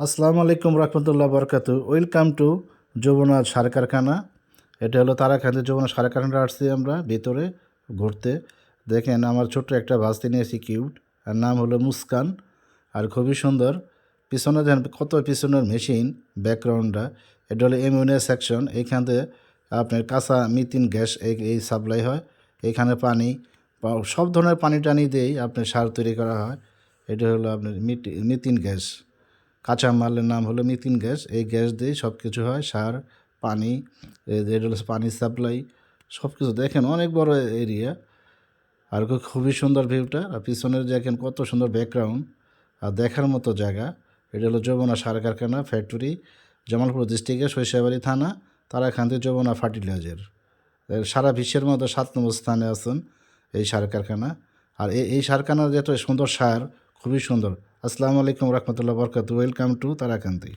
আসসালামু আলাইকুম রহমতুল্লাহ বরকাতু। Welcome to Jamuna সার কারখানা। এটা হলো তারাকান্দি যমুনা সার কারখানা। আসছি আমরা ভিতরে ঘুরতে। দেখেন আমার ছোট্ট একটা ভাস্তি নিয়েছি কিউট, আর নাম হলো মুস্কান, আর খুবই সুন্দর। পিছনে দেখেন কত পিছনের মেশিন, ব্যাকগ্রাউন্ডটা। এটা হলো এমইউনিয়া সেকশন। এইখানে আপনার কাঁচা মিথেন গ্যাস এই সাপ্লাই হয়। এইখানে পানি সব ধরনের পানি টানি দিয়েই আপনার সার তৈরি করা হয়। এটা হলো আপনার মিথেন গ্যাস। কাঁচামালের নাম হলো মিথেন গ্যাস। এই গ্যাস দিয়েই সব কিছু হয়, সার, পানি, এটা হলো পানি সাপ্লাই, সব কিছু। দেখেন অনেক বড় এরিয়া, আর খুবই সুন্দর ভিউটা। আর পিছনের দেখেন কত সুন্দর ব্যাকগ্রাউন্ড, আর দেখার মতো জায়গা। এটা হলো যমুনা সার কারখানা ফ্যাক্টরি, জামালপুর ডিস্ট্রিক্টের সরিষাবাড়ি থানা, তারাকান্দি যমুনা ফার্টিলাইজার। সারা বিশ্বের মধ্যে 7 নম্বর স্থানে আছেন এই সার কারখানা। আর এই সার কারখানার যে এত সুন্দর সার, খুবই সুন্দর। আসসালামু আলাইকুম রহমতুল্লাহ বরকাত। Welcome to Tarakandi.